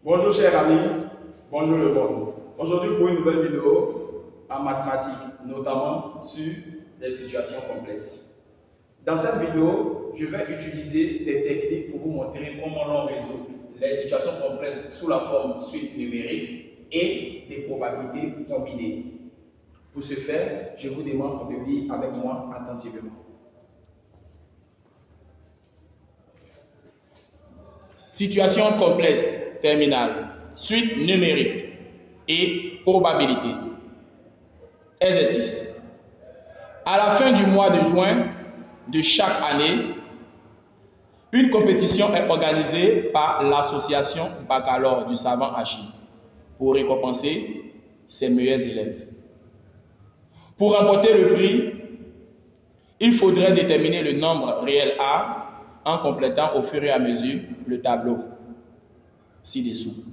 Bonjour chers amis, bonjour le monde. Aujourd'hui pour une nouvelle vidéo en mathématiques, notamment sur les situations complexes. Dans cette vidéo, je vais utiliser des techniques pour vous montrer comment l'on résout les situations complexes sous la forme suite numérique et des probabilités combinées. Pour ce faire, je vous demande de lire avec moi attentivement. Situation complexe terminale, suite numérique et probabilité. Exercice. À la fin du mois de juin de chaque année, une compétition est organisée par l'association Baccalauréat du savant Achille pour récompenser ses meilleurs élèves. Pour remporter le prix, il faudrait déterminer le nombre réel A en complétant au fur et à mesure le tableau ci-dessous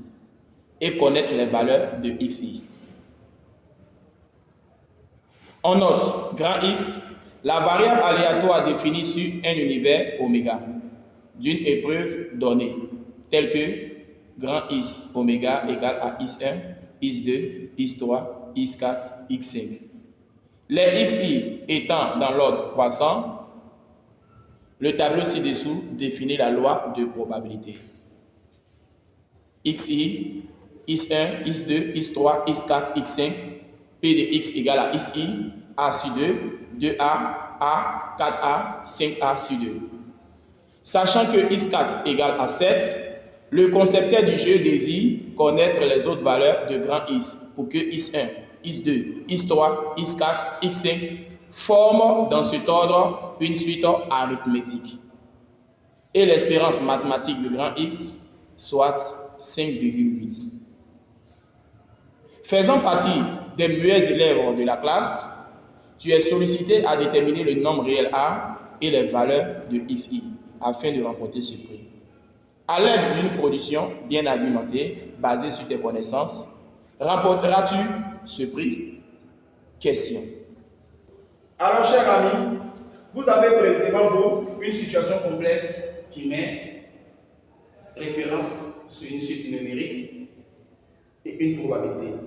et connaître les valeurs de xi. On note, grand X, la variable aléatoire définie sur un univers oméga d'une épreuve donnée, telle que grand X oméga égale à x1, x2, x3, x4, x5. Les xi étant dans l'ordre croissant, le tableau ci-dessous définit la loi de probabilité. xi, x1, x2, x3, x4, x5, p de x égale à xi, a sur 2, 2a, a, 4a, 5a sur 2. Sachant que x4 égale à 7, le concepteur du jeu désire connaître les autres valeurs de grand X pour que x1, x2, x3, x4, x5 forment dans cet ordre une suite arithmétique. Et l'espérance mathématique de grand X soit 5,8. Faisant partie des meilleurs élèves de la classe, tu es sollicité à déterminer le nombre réel A et les valeurs de xi afin de remporter ce prix. À l'aide d'une production bien argumentée, basée sur tes connaissances, remporteras-tu ce prix? Question. Alors, chers amis, vous avez devant vous une situation complexe qui met référence sur une suite numérique et une probabilité.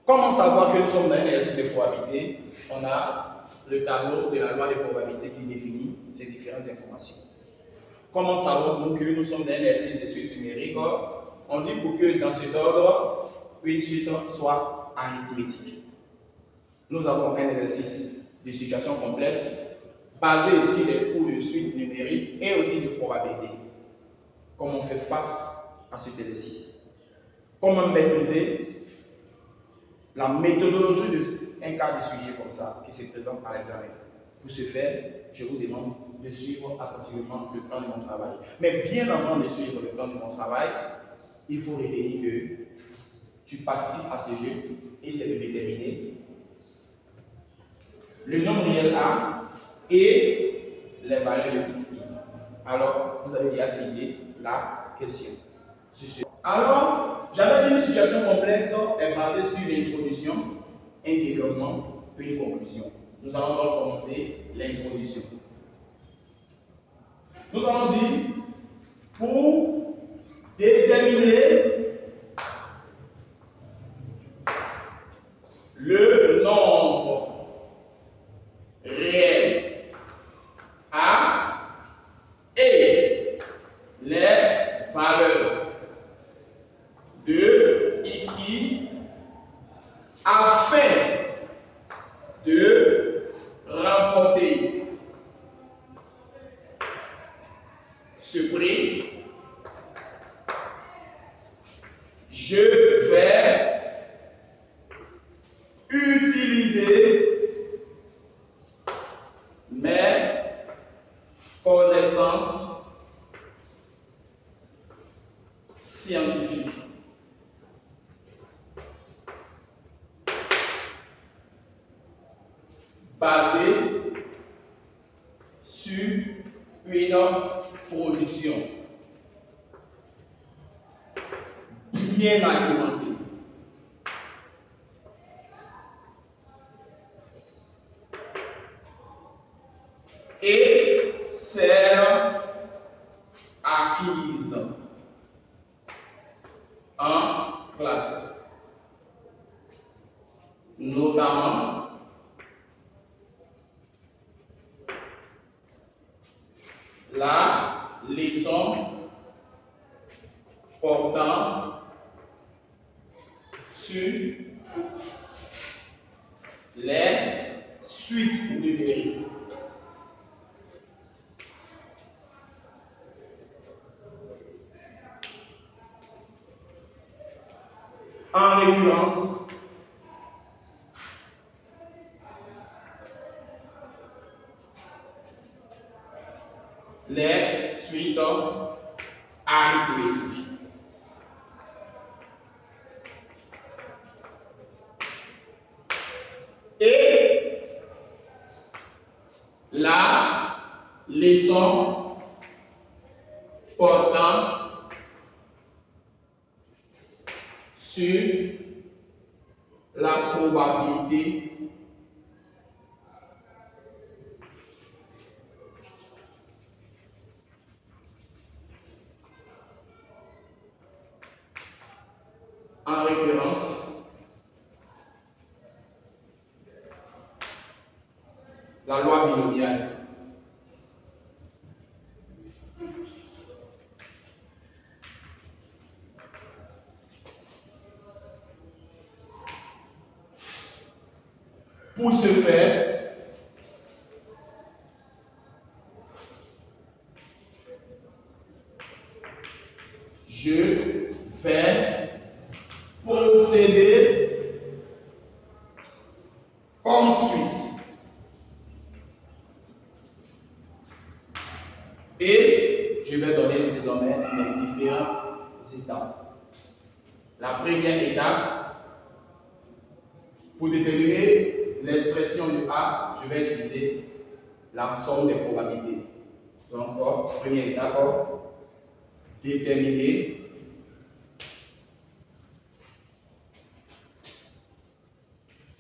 Comment savoir que nous sommes dans un exercice de probabilité? On a le tableau de la loi de probabilité qui définit ces différentes informations. Comment savons-nous que nous sommes dans un exercice de suite numérique? On dit pour que dans cet ordre, une suite soit arithmétique. Nous avons un exercice de situation complexe basé sur les cours de suite numérique et aussi de probabilité. Comment on fait face à cet exercice? Comment maîtriser la méthodologie d'un cas de sujet comme ça qui se présente à l'examen? Pour ce faire, je vous demande de suivre attentivement le plan de mon travail. Mais bien avant de suivre le plan de mon travail, il faut retenir que tu participes à ce jeu et c'est de déterminer le nombre réel A et les valeurs de xi. Alors, vous avez déjà ciblé la question. Alors, j'avais dit une situation complexe est basée sur l'introduction, un développement, puis une conclusion. Nous allons donc commencer l'introduction. Nous allons dire, pour déterminer le nombre réel A et les valeurs de xi afin de remporter ce prix, je vais utiliser mes connaissances scientifiques. Basées sur une production bien argumentée. Et celle acquise classe. Notamment la leçon portant sur les suites numériques. En l'occurrence, les suites arithmétiques. Et la leçon portant sur la probabilité en référence la loi binomiale. Pour ce faire, je vais procéder comme suit. Et je vais donner désormais les différentes étapes. La première étape, pour déterminer l'expression de A, je vais utiliser la somme des probabilités. Donc, première étape, déterminer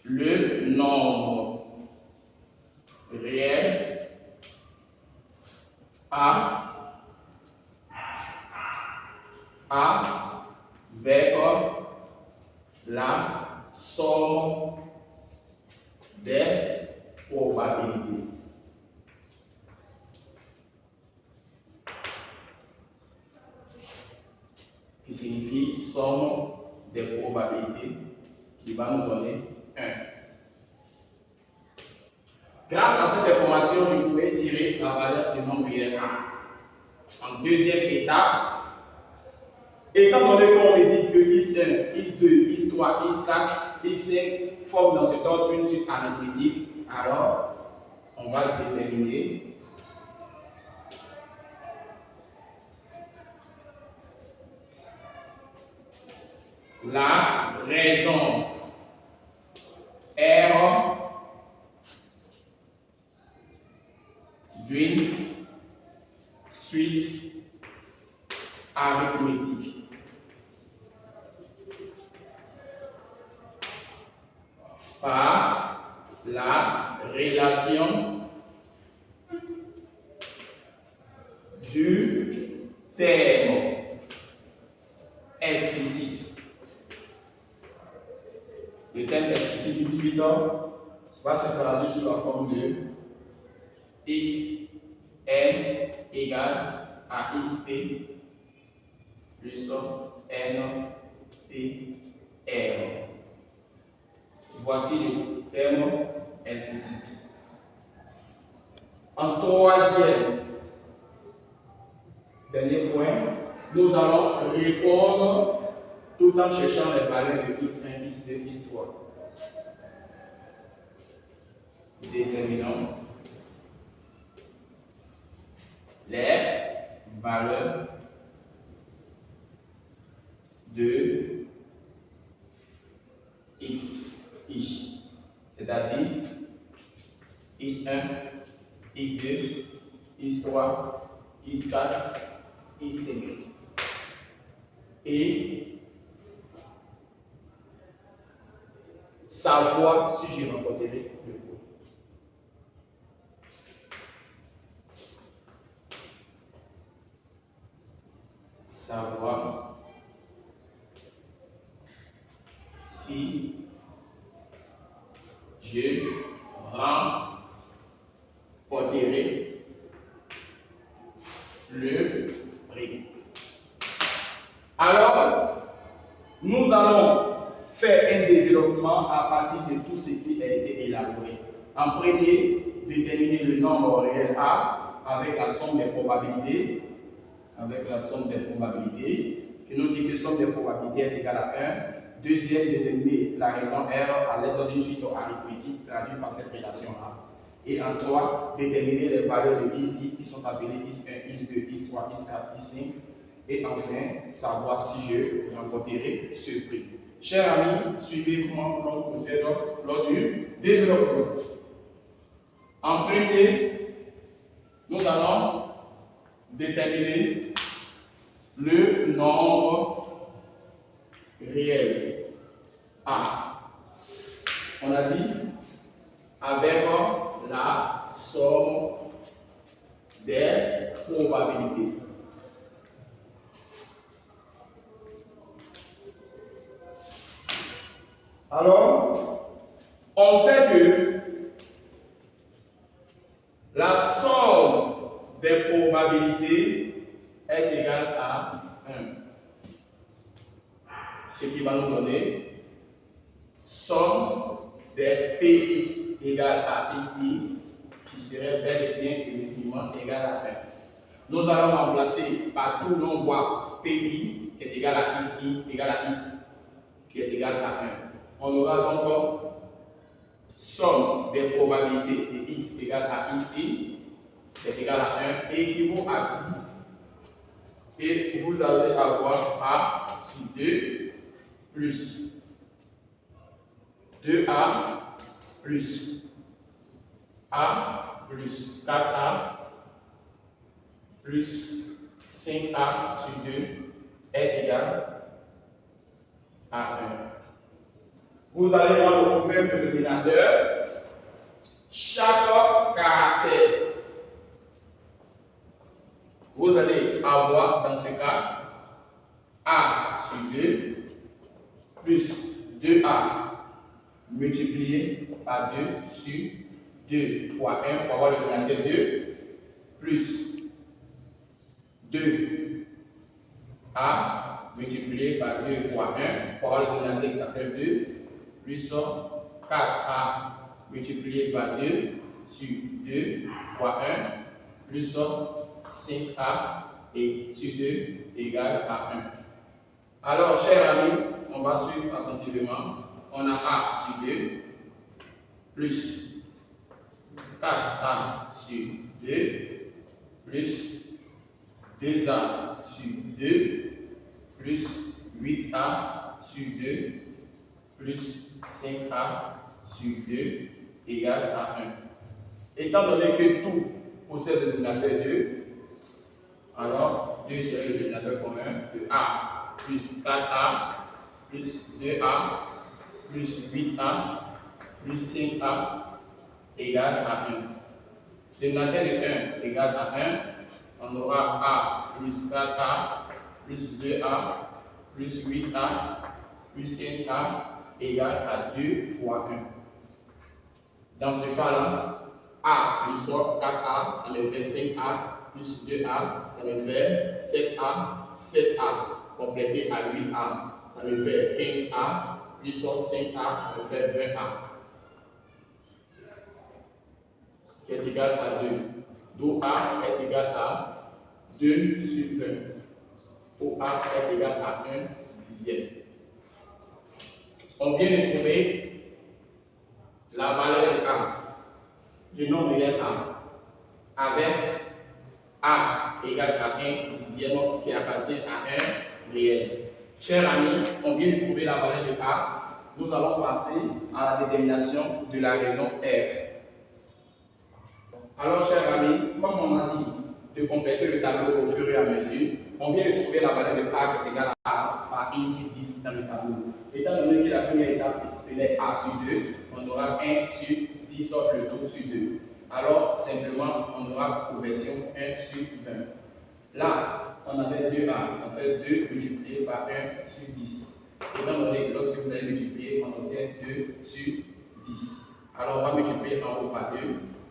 le nombre réel avec la somme des probabilités. Qui signifie somme des probabilités qui va nous donner 1. Grâce à cette information, je pourrais tirer la valeur du nombre réel A. En deuxième étape, étant donné qu'on me dit que x1, x2, x3, x4, x5 forment dans cet ordre une suite arithmétique, alors on va déterminer la raison R d'une suite arithmétique. Par la relation du terme explicite. Le terme explicite d'une suite va se traduire sous la forme de x n égale à xt plus n p r. Voici le terme explicite. En troisième, dernier point, nous allons répondre tout en cherchant les valeurs de x1, x2, x3. Déterminons les valeurs de xi, c'est-à-dire x1, x2, x3, x4, x5. Et savoir si j'ai remporté le cours. Savoir si je remporterai le prix. Alors, nous allons faire un développement à partir de tout ce qui a été élaboré. En premier, déterminer le nombre réel A avec la somme des probabilités. Avec la somme des probabilités, qui nous dit que somme des probabilités est égale à 1. Deuxième, déterminer la raison R à l'aide d'une suite arithmétique traduite par cette relation A. Et en 3, déterminer les valeurs de ici qui sont appelées is1, is2, is3, is4, is5. Et enfin, savoir si je remporterai ce prix. Chers amis, suivez comment on procède lors du développement. En premier, nous allons déterminer le nombre réel A. On a dit avec la somme des probabilités. Alors, on sait que la somme des probabilités est égale à 1. Ce qui va nous donner somme des Px égale à xi, qui serait bel et bien évidemment égal à 1. Nous allons remplacer partout où l'on voit Pi qui est égal à xi égale à x, qui est égal à 1. On aura donc somme des probabilités de x égale à xi, qui est égal à 1, équivaut à 10. Et vous allez avoir A sur 2 plus 2A plus A plus 4A plus 5A sur 2 est égal à 1. Vous allez voir au même dénominateur chaque caractère. Vous allez avoir dans ce cas A sur 2 plus 2A multiplié par 2 sur 2 fois 1 pour avoir le dénominateur 2 plus 2A multiplié par 2 fois 1 pour avoir le dénominateur qui s'appelle 2 plus 4A multiplié par 2 sur 2 fois 1 plus 5A et sur 2 égale à 1. Alors, chers amis, on va suivre attentivement. On a A sur 2 plus 4A sur 2 plus 2A sur 2 plus 8A sur 2 plus 5A sur 2 égale à 1. Étant donné que tout possède le dénominateur 2, alors 2 serait le dénominateur commun de A plus 4A plus 2A plus 8A plus 5A égale à 1. Dénominateur de 1 égale à 1, on aura A plus 4A plus 2A plus 8A plus 5A égale à 2 fois 1. Dans ce cas-là, A plus 4A, ça me fait 5A, plus 2A, ça me fait 7A, 7A, complété à 8A, ça me fait 15A, plus 5A, ça me fait 20A, qui est égal à 2. D'où A est égal à 2 sur 20, où A est égal à 1 dixième. On vient de trouver la valeur de A, du nombre réel A, avec A égale à 1 dixième qui appartient à 1 réel. Chers amis, on vient de trouver la valeur de A. Nous allons passer à la détermination de la raison R. Alors, chers amis, comme on a dit de compléter le tableau au fur et à mesure, on vient de trouver la valeur de A qui est égale à A par 1 sur 10 dans le tableau. Étant donné que la première étape s'appelait A sur 2, on aura 1 sur 10 le tout sur 2. Alors, simplement, on aura conversion 1 sur 20. Là, on avait 2A, ça fait 2 multiplié par 1 sur 10. Étant donné que lorsque vous allez multiplier, on obtient 2 sur 10. Alors on va multiplier en haut par 2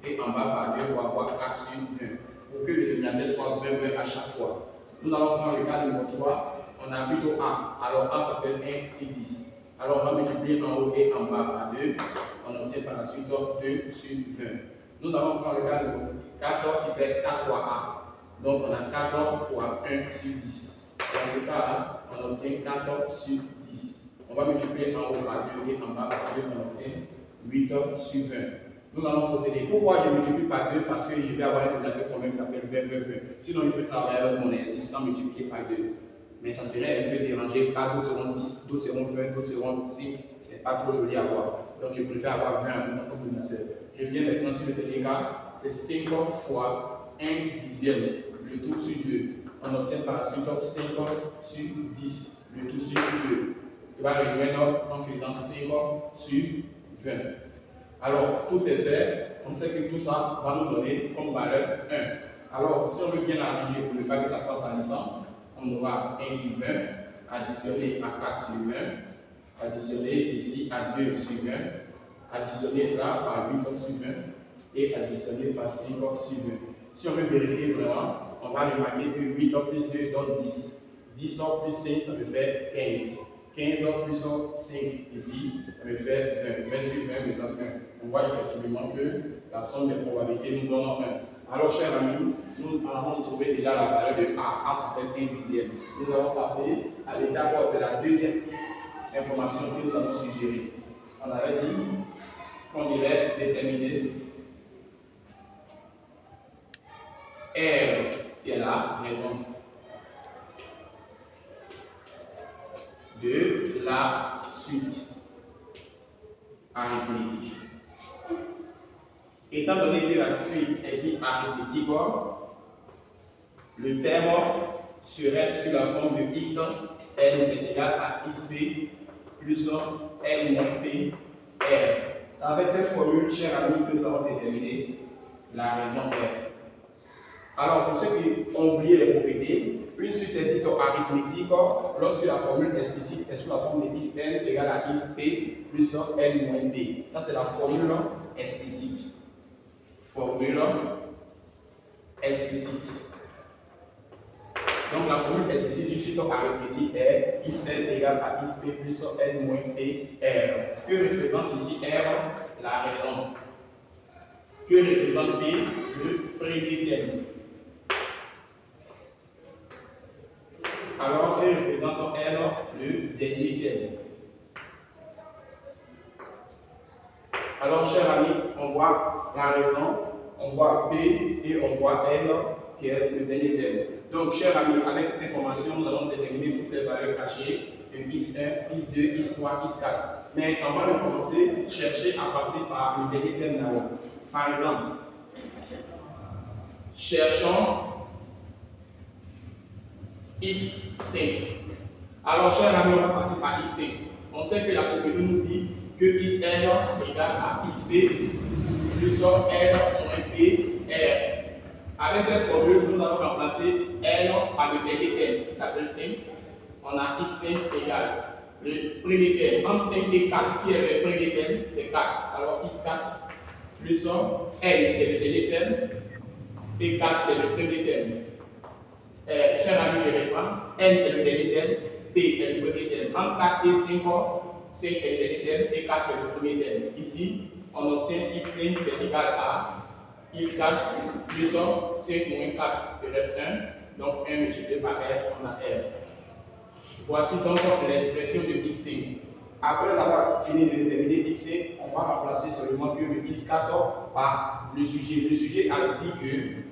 et en bas par 2 pour avoir 4 sur 20. Pour que le dénominateur soit 20 à chaque fois. Nous allons prendre le cas numéro 3. On a plutôt A. Alors A ça fait 1 sur 10. Alors on va multiplier en haut et en bas par 2. On obtient par la suite 2 sur 20. Nous allons prendre le cas numéro 14 qui fait 4 fois A. Donc on a 14 fois 1 sur 10. Dans ce cas-là, on obtient 14 sur 10. On va multiplier en haut par 2 et en bas par 2, on obtient 8 sur 20. Nous allons procéder. Pourquoi je multiplie par 2? Parce que je vais avoir un dénominateur commun qui s'appelle 20. Sinon, je peux travailler avec mon exercice sans multiplier par 2. Mais ça serait un peu dérangé car d'autres seront 10, d'autres seront 20, d'autres seront 5. Ce n'est pas trop joli à voir. Donc, je préfère avoir 20 comme dénominateur. Je viens maintenant sur le dernier cas. C'est 5 fois 1 dixième. Le tout sur 2. On obtient par la suite 5 sur 10. Le tout sur 2. Il va rejoindre en faisant 5 sur 20. Alors, tout est fait. On sait que tout ça va nous donner comme valeur 1. Alors, si on veut bien arranger pour ne pas que ça soit salissant, on aura 1 sur 20, additionné à 4 sur 20, additionné ici à 2 sur 20, additionné là par 8 sur 20 et additionné par 5 sur 20. Si on veut vérifier vraiment, on va remarquer que 8 plus 2 donne 10. 10 plus 5, ça me fait 15. 15 plus 5 ici, ça me fait 20. 20 sur 20 me donne 1. On voit effectivement que la somme des probabilités nous donne 1. Alors, chers amis, nous avons trouvé déjà la valeur de A. A, ça fait 1 dixième. Nous allons passer à l'étape de la deuxième information que nous avons suggérée. On avait dit qu'on devait déterminer R, qui est la raison de la suite arithmétique. Étant donné que la suite est dite arithmétique, le terme serait sous la forme de x, L est égal à xp plus L moins p, R. C'est avec cette formule, chers amis, que nous avons déterminé la raison R. Alors, pour ceux qui ont oublié les propriétés, une suite est dite arithmétique lorsque la formule explicite est sous la forme de xn égale à xp plus L moins p. Ça, c'est la formule explicite. Formule explicite. Donc, la formule explicite d'une suite arithmétique est xn égale à xp plus L moins p, R. Que représente ici R? La raison. Que représente p? Le premier terme. Alors, que représente L? Le dernier terme. Alors, chers amis, on voit la raison, on voit P et on voit L qui est le dernier terme. Donc, chers amis, avec cette information, nous allons déterminer toutes les valeurs cachées de x1, x2, x3, x4. Mais avant de commencer, cherchez à passer par le dernier terme d'abord. Par exemple, cherchons x5. Alors, chers amis, on va passer par x5. On sait que la propriété nous dit que xn égale à xp plus L moins p, R. Avec cette formule, nous allons remplacer L par le dernier terme qui s'appelle 5. On a x5 égale le premier terme. Entre 5 et 4, qui est le premier terme, c'est 4. Alors x4 plus L qui est le dernier terme et 4 qui est le premier terme. Cher ami, je reprends. N est le dernier terme, P est le premier terme. Entre 4 et 5, 5 est le dernier terme et 4 est le premier terme. Ici, on obtient x5 qui est égal à x4 plus 5 moins 4, il reste 1. Donc 1 multiplié par R, on a R. Voici donc l'expression de x5. Après avoir fini de déterminer x5, on va remplacer seulement que le x4 par le sujet. Le sujet a dit que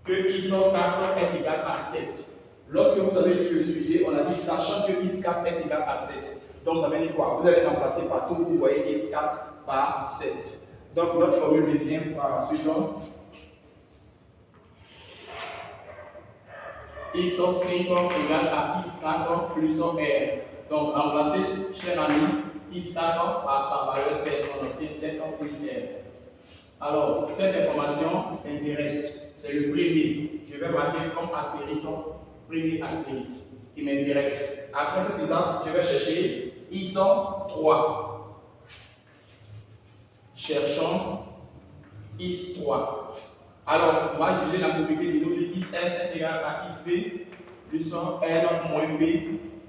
x4 est égal à 7. Lorsque vous avez lu le sujet, on a dit sachant que x4 est égal à 7. Donc ça veut dire quoi? Vous allez remplacer par tout, vous voyez x4 par 7. Donc notre formule devient par suivant x5 égale à x4 plus R. Donc remplacer, cher ami, x4 par sa valeur 7. On obtient 7 plus R. Alors, cette information intéresse. C'est le premier. Je vais marquer comme astérisque premier astérisque qui m'intéresse. Après cette étape, je vais chercher IS3. Cherchons IS3. Alors, on va utiliser la propriété de l'autre IS est égal à ISP plus N moins B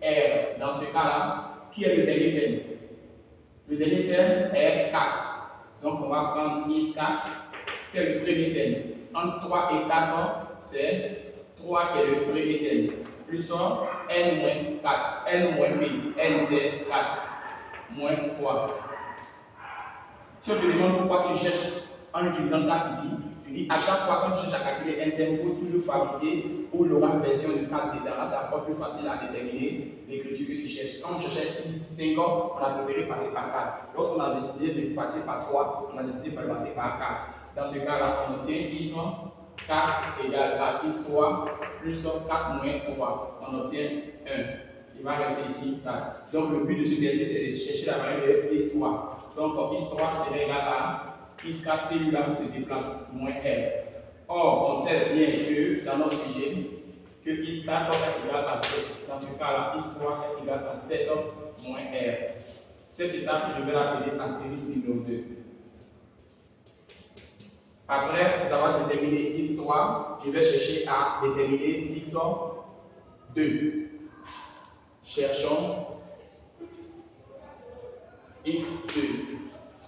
R. Dans ce cas-là, qui est le dernier terme? Le dernier terme est 4. Donc, on va prendre IS4, qui est le premier terme. Entre 3 et 4, c'est 3 qui est le premier terme. Plus N moins 4, N moins B, N c'est 4, moins 3. Si on te demande pourquoi tu cherches en utilisant 4 ici, tu dis à chaque fois quand tu cherches à calculer un terme, il faut toujours fabriquer ou l'aura version de 4 dedans. Là, c'est encore plus facile à déterminer l'écriture que tu cherches. Quand on cherchait 5, on a préféré passer par 4. Lorsqu'on a décidé de passer par 3, on a décidé de passer par 4. Dans ce cas-là, on obtient IS 4 égale à IS 3 plus 4 moins 3. On obtient 1. Il va rester ici 4. Donc, le but de ce exercice, c'est de chercher la valeur de IS 3. Donc, IS3 serait égal à IS4 et là se déplace, moins R. Or, on sait bien que dans notre sujet, que IS4 est égal à 7. Dans ce cas-là, IS3 est égal à 7 moins R. Cette étape, je vais l'appeler astérisque numéro 2. Après, nous avons déterminé IS3, je vais chercher à déterminer X2. Cherchons X2.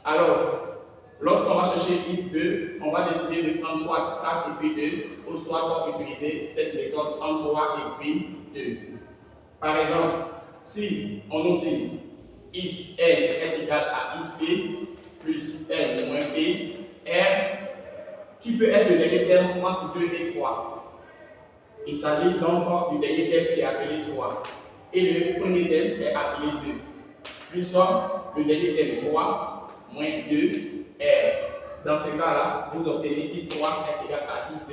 Alors, lorsqu'on va chercher X2, on va décider de prendre soit 4 et puis 2, ou soit utiliser cette méthode en 3 et puis 2. Par exemple, si on nous dit Is N est égal à Is plus N moins P, R, qui peut être le dernier terme entre 2 et 3. Il s'agit donc du dernier terme qui est appelé 3. Et le premier terme est appelé 2. Plus le dernier terme 3 moins 2 R. Dans ce cas-là, vous obtenez Is3 est égal à Is2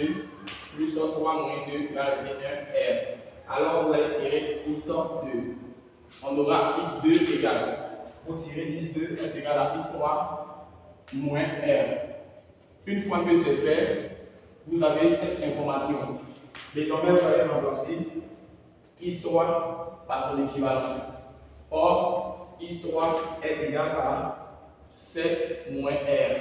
plus 3 moins 2 qui va rester 1 R. Alors vous allez tirer Is2. On aura X2 égal. Vous tirez Is2 est égal à X3 moins R. Une fois que c'est fait, vous avez cette information. Désormais, vous allez remplacer Is3 par son équivalent. Or, Is3 est égal à 7 moins R.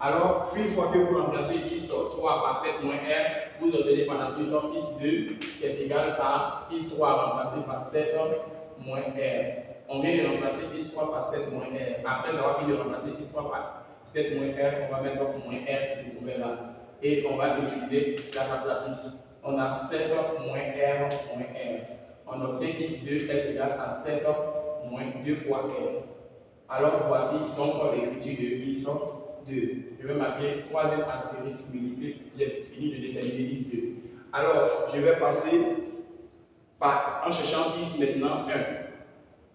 Alors, une fois que vous remplacez Is3 par 7 moins R, vous obtenez par la suite Is2 qui est égal à Is3 remplacé par 7 moins R. On vient de remplacer Is3 par 7 moins R. Après avoir fini de remplacer Is3 par 7 moins R, on va mettre moins R qui se trouvait là. Et on va utiliser la calculatrice. On a 7 moins R moins R. On obtient X2 est égal à 7 moins 2 fois R. Alors voici donc l'écriture de Is2. Je vais marquer troisième astérisque multiple. J'ai fini de déterminer Is2. Alors je vais passer en cherchant Is maintenant 1.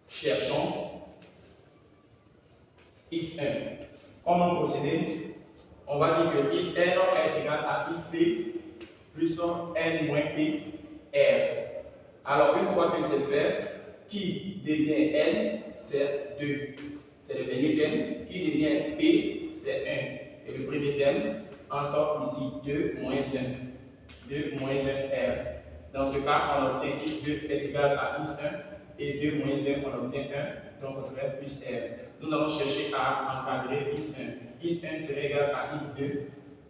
Cherchons X1. Comment procéder? On va dire que Is1 est égal à Isp plus N moins P R. Alors, une fois que c'est fait, qui devient N, c'est 2. C'est le dernier terme. Qui devient P, c'est 1. Et le premier terme, encore ici 2 moins 1. 2 moins 1 R. Dans ce cas, on obtient X2 est égal à Is1 et 2 moins 1, on obtient 1. Donc, ça serait plus R. Nous allons chercher à encadrer Is1. Is1 serait égal à X2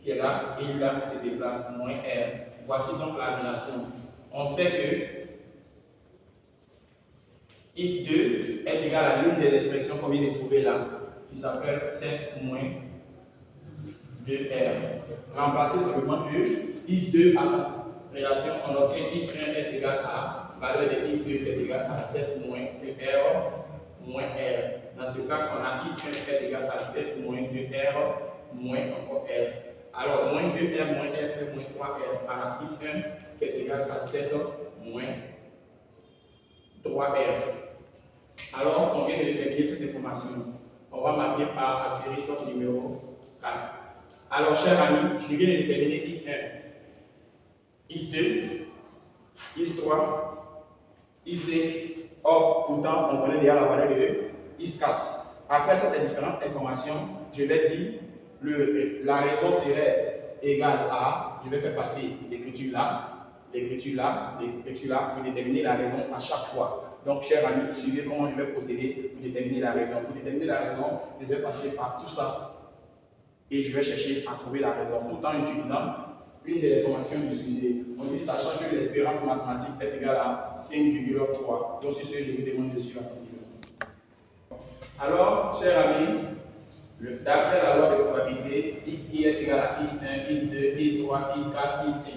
qui est là et là se déplace moins R. Voici donc la relation. On sait que Is2 est égal à l'une des expressions qu'on vient de trouver là, qui s'appelle 7 moins 2R. Remplacer seulement Is2 à sa relation, on obtient Is1 est égal à valeur de Is2 est égal à 7 moins 2R moins R. Dans ce cas, on a Is1 est égal à 7 moins 2R moins encore R. Alors, moins 2R moins R fait moins 3R. On a Is1 qui est égal à 7 moins 3R. Alors, on vient de déterminer cette information. On va marquer par astérisque numéro 4. Alors, chers amis, je viens de déterminer Is1, Is2, Is3, Is5. Or, pourtant, on connaît déjà la valeur de Is4. Après cette différente information, je vais dire la raison serait égale à, je vais faire passer l'écriture là, l'écriture là pour déterminer la raison à chaque fois. Donc, chers amis, suivez comment je vais procéder pour déterminer la raison. Pour déterminer la raison, je vais passer par tout ça et je vais chercher à trouver la raison tout en utilisant une des informations du sujet. On dit sachant que l'espérance mathématique est égale à 5,3. Donc, sur ce, je vous demande de suivre la continuité. Alors, chers amis, d'après la loi de probabilité, xi est égal à x1, x2, x3, x4, x5.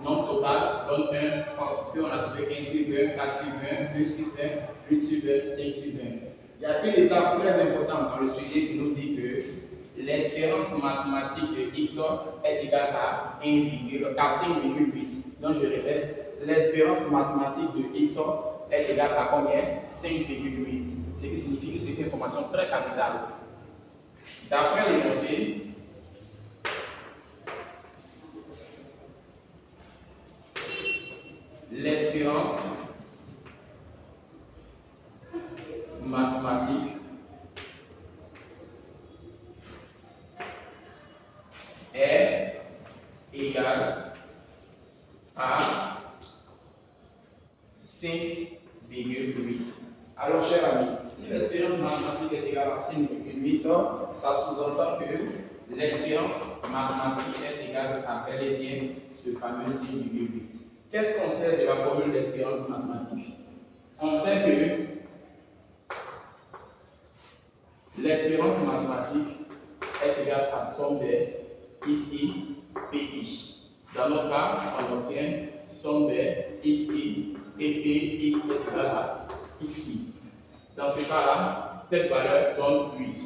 Nombre total donne 1, parce qu'on a trouvé 1 sur 20, 4 sur 20, 2 sur 20, 8 sur 20, 5 sur 20. Il y a une étape très importante dans le sujet qui nous dit que l'espérance mathématique de x est égale à 5,8. Donc je répète, l'espérance mathématique de x est égale à combien? 5,8. Ce qui signifie que c'est une information très capitale. D'après l'énoncé, l'espérance mathématique est égale à 5,8. Alors, chers amis, si l'espérance mathématique est égale à 5,8, ça sous-entend que l'espérance mathématique est égale à bel et bien ce fameux 5,8. Qu'est-ce qu'on sait de la formule d'espérance mathématique? On sait que l'espérance mathématique est égale à somme des xi, pi. Dans notre cas, on obtient somme des xi et px est égale à xi. Dans ce cas-là, cette valeur donne 8.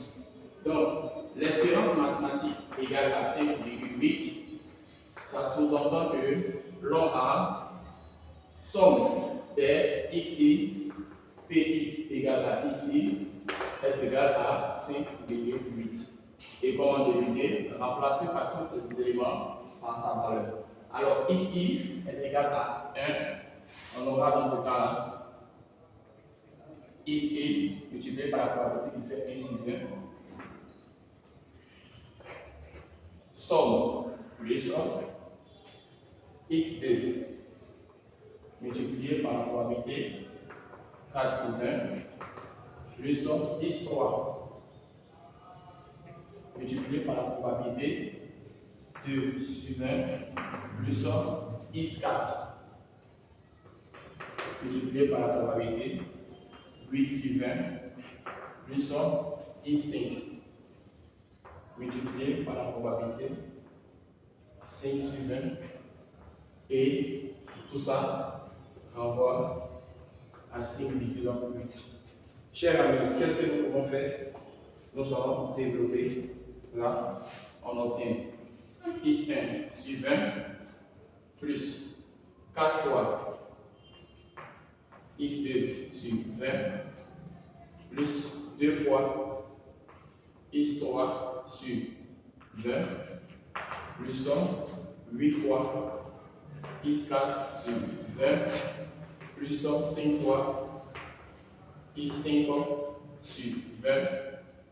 Donc, l'espérance mathématique égale à 5,8, ça sous-entend que l'on a somme des xi, px égale à xi est égale à 5,8. Et comment deviner? Remplacer par tous les éléments par sa valeur. Alors, xi est égal à 1. On aura dans ce cas-là xi multiplié par la probabilité qui fait 1 sur 20. Somme plus x2 multiplié par la probabilité 4 sur 20 plus x3 multiplié par la probabilité 2 sur 20 plus x4 multiplié par la probabilité 8 sur 20 plus x5 multiplié par la probabilité 5 sur 20 et tout ça renvoie à 5,8. Chers amis, qu'est-ce que nous pouvons faire? Nous allons développer là, on obtient x1 sur 20 plus 4 fois x2 sur 20 plus 2 fois x3 sur 20 plus 8 fois x4 sur 20 plus 5 fois x5 sur 20.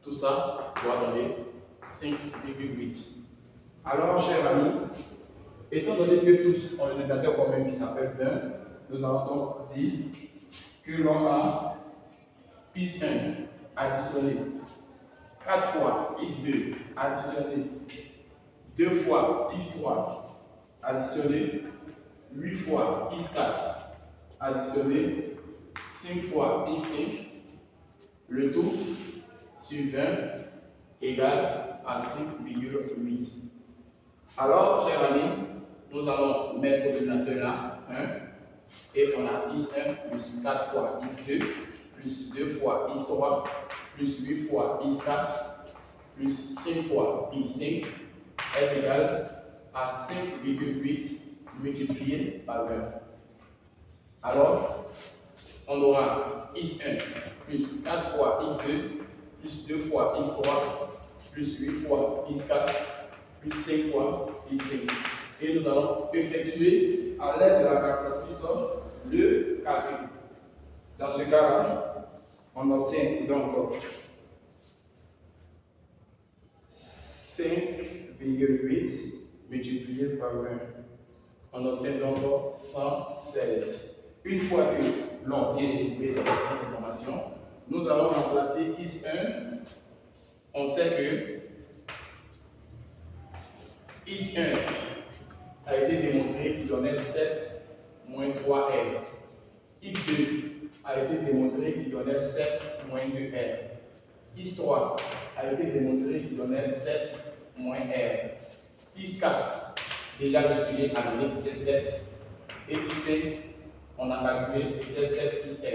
Tout ça doit donner 5,8. Alors, chers amis, étant donné que tous ont un dénominateur commun qui s'appelle 20, nous allons donc dire que l'on a x1 additionné 4 fois x2 additionné 2 fois x3 additionné 8 fois x4 additionné 5 fois x5, le tout sur 20 égale à 5,8. Alors, chers amis, nous allons mettre au dénominateur là 1 et on a x1 plus 4 fois x2 plus 2 fois x3 plus 8 fois x4 plus 5 fois x5 est égal à 5,8 multiplié par 20. Alors, on aura x1 plus 4 fois x2 plus 2 fois x3 plus 8 fois x4 plus 5 fois x5. Et nous allons effectuer à l'aide de la calculatrice le calcul. Dans ce cas-là, on obtient donc 5,8 multiplié par 20 On obtient donc 116. Une fois que l'on vient de trouver cette information, nous allons remplacer IS1. On sait que IS1 a été démontré qu'il donnait 7 moins 3R. X2 a été démontré qu'il donnait 7 moins 2R. X3 a été démontré qu'il donnait 7 moins R. X4, déjà le sujet a donné qu'il était 7. Et X5, on a calculé qu'il était 7 plus R.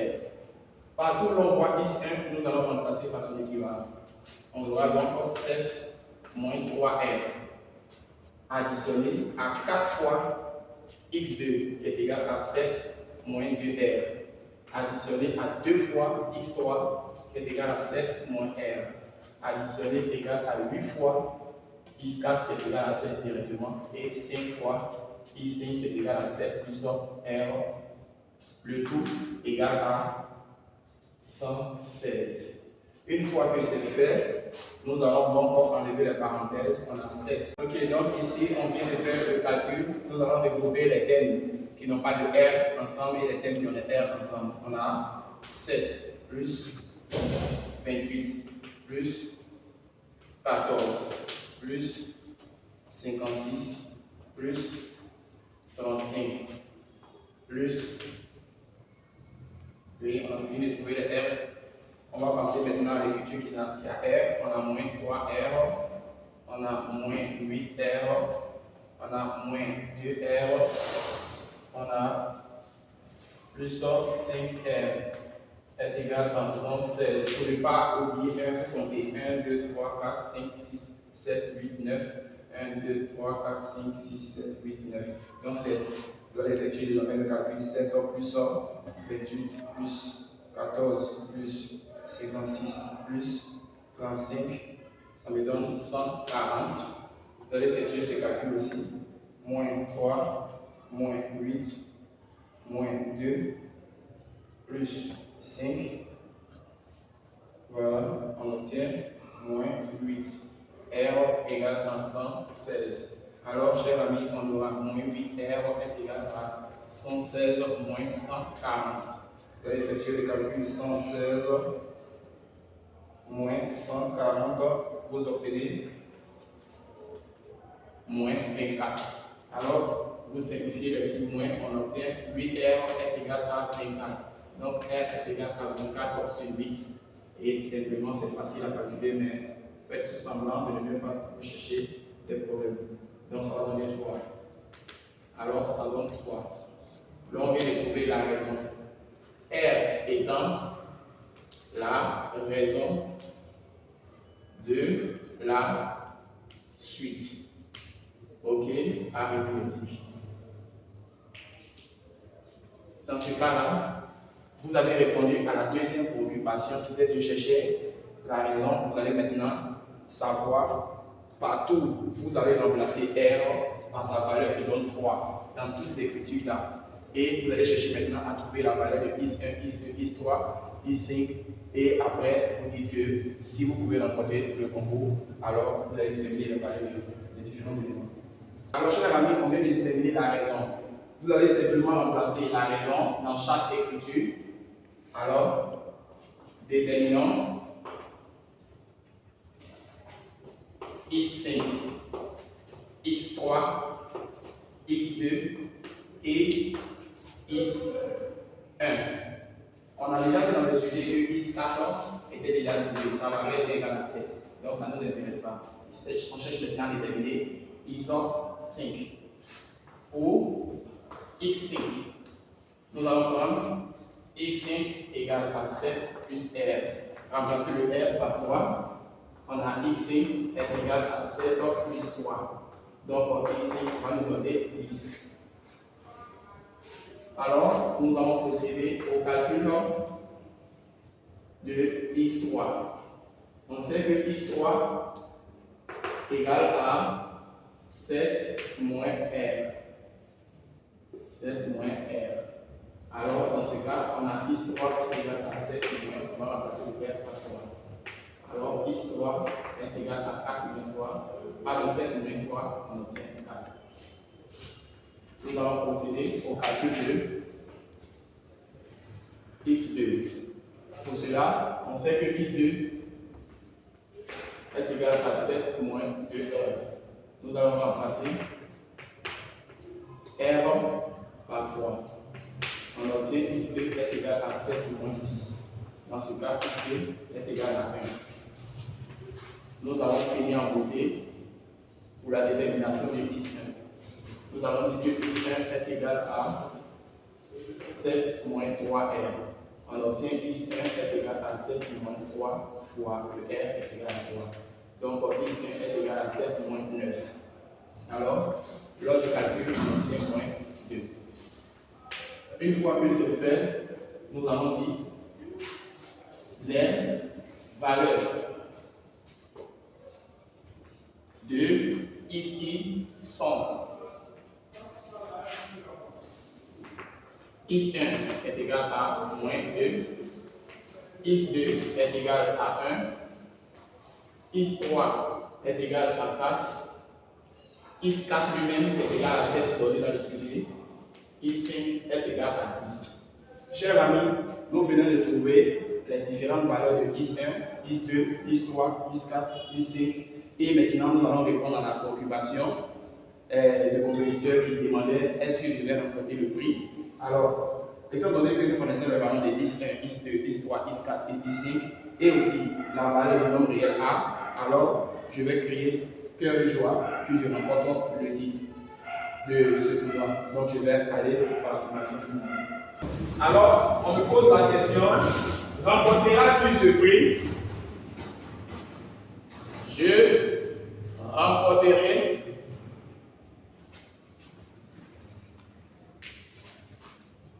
Partout où l'on voit X1, nous allons remplacer par son équivalent. On aura donc 7 moins 3R additionné à 4 fois X2 qui est égal à 7 moins 2R additionné à 2 fois X3 qui est égal à 7 moins R additionné égal à 8 fois X4 qui est égal à 7 directement et 5 fois X5 qui est égal à 7 plus R. Le tout égal à 116. Une fois que c'est fait, nous allons donc enlever les parenthèses. On a 7. Ok, donc ici, on vient de faire le calcul. Nous allons regrouper les termes qui n'ont pas de R ensemble et les termes qui ont de R ensemble. On a 7 plus 28 plus 14 plus 56 plus 35 plus. Oui, on a fini de trouver les R. On va passer maintenant à l'écriture qui a R. On a moins 3R. On a moins 8R. On a moins 2R. On a plus 5R est égal à 116. Pour ne pas oublier 1, vous comptez 1, 2, 3, 4, 5, 6, 7, 8, 9. 1, 2, 3, 4, 5, 6, 7, 8, 9. Donc, vous allez effectuer le calcul 7 plus 28 plus 14 plus 56 plus 35. Ça me donne 140. Vous allez effectuer ce calcul aussi. Moins 3, moins 8, moins 2, plus 5. Voilà, on obtient moins 8. R égale à 116. Alors, chers amis, on aura moins 8R est égal à 116 moins 140. Vous allez effectuer le calcul 116 moins 140. Vous obtenez moins 24. Alors, vous simplifiez les 6 moins, on obtient 8R est égal à 24. Donc, R est égal à 24 sur 8. Et simplement, c'est facile à calculer, mais faites tout semblant de ne même pas vous chercher des problèmes. Donc, ça va donner 3. Alors, ça donne 3. Là, on vient de trouver la raison. R étant la raison de la suite. OK, arithmétique. Dans ce cas-là, vous avez répondu à la deuxième préoccupation qui était de chercher la raison. Vous allez maintenant savoir partout où vous allez remplacer R par sa valeur qui donne 3 dans toute l'écriture là. Et vous allez chercher maintenant à trouver la valeur de IS1, IS2, IS3, IS5. Et après, vous dites que si vous pouvez remporter le concours, alors vous allez déterminer les valeurs des différents éléments. Alors, chers amis, on vient de déterminer la raison. Vous allez simplement remplacer la raison dans chaque écriture. Alors, déterminons X5, X3, X2 et X1. On a déjà vu dans le sujet que X4 était déjà doublé, sa valeur était égale à 7. Donc ça ne nous intéresse pas. On cherche maintenant à déterminer X5 ou X5. Nous allons prendre X5 égale à 7 plus R. Remplacer le R par 3. On a X5 est égal à 7 plus 3. Donc X5 va nous donner 10. Alors, nous allons procéder au calcul de X3. On sait que X3 égale à 7 moins R. 7 moins R. Alors, dans ce cas, on a X3 égale à 7 moins, on va remplacer le R par 3. Alors, X3 est égal à 4 moins 3. Par le 7 moins 3, on obtient 4. nous allons procéder au calcul de x2. Pour cela, on sait que x2 est égal à 7 moins 2r. Nous allons remplacer r par 3. On obtient x2 est égal à 7 moins 6. Dans ce cas, x2 est égal à 1. Nous allons finir en beauté pour la détermination de x1. Nous allons dire que x1 est égal à 7 moins 3r. On obtient x1 est égal à 7 moins 3 fois le r est égal à 3. Donc x1 est égal à 7 moins 9. Alors, lors du calcul, on obtient moins 2. Une fois que c'est fait, nous allons dire les valeurs de ici sont x1 est égal à moins 2, x2 est égal à 1, x3 est égal à 4, x4 lui-même est égal à 7 donné dans le sujet, x5 est égal à 10. Chers amis, nous venons de trouver les différentes valeurs de x1, x2, x3, x4, x5 et maintenant nous allons répondre à la préoccupation de compétiteur qui demandait est-ce que je vais remporter le prix. Alors, étant donné que nous connaissons les valeurs de x1, x2, x3, x4 et x5 et aussi la valeur du nombre réel a, alors je vais crier cœur de joie que je remporte le titre de ce tournoi. Donc je vais aller par l'affirmation. Alors, on me pose la question, remporteras-tu ce prix? Je remporterai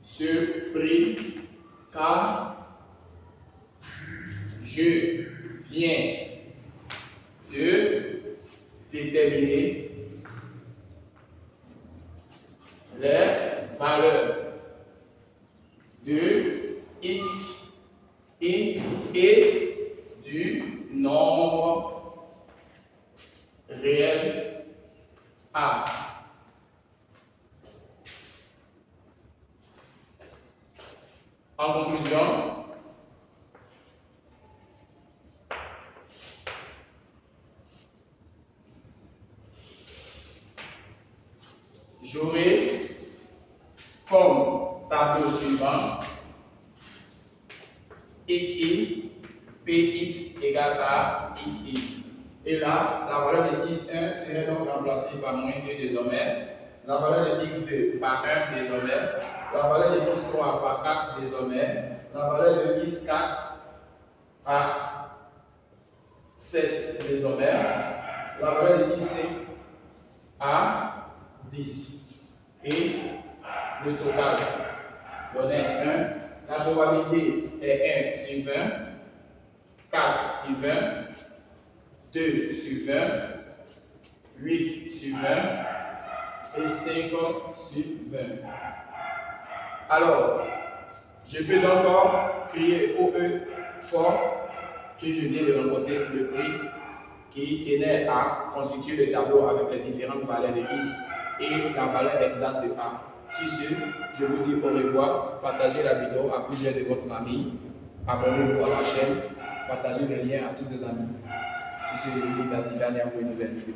ce prix car je viens de déterminer les valeurs de x et du nombre réel a. En conclusion, j'aurai comme tableau suivant xi, px égale à xi. Et là, la valeur de x1 serait donc remplacée par moins 2 désormais, la valeur de x2 par 1 désormais, la valeur de x3 par 4 désormais, la valeur de x4 par 7 désormais, la valeur de x5 à 10. Et le total donnait 1. La probabilité est 1 sur 20, 4 sur 20, 2 sur 20, 8 sur 20 et 5 sur 20. Alors, je peux encore crier haut et fort que je viens de remporter le prix qui tenait à constituer le tableau avec les différentes valeurs de x et la valeur exacte de a. Sur ce, je vous dis au revoir, partagez la vidéo à plusieurs de votre famille, abonnez-vous à la chaîne, partagez les liens à tous vos amis. Si c'est le dernier pour une nouvelle vidéo.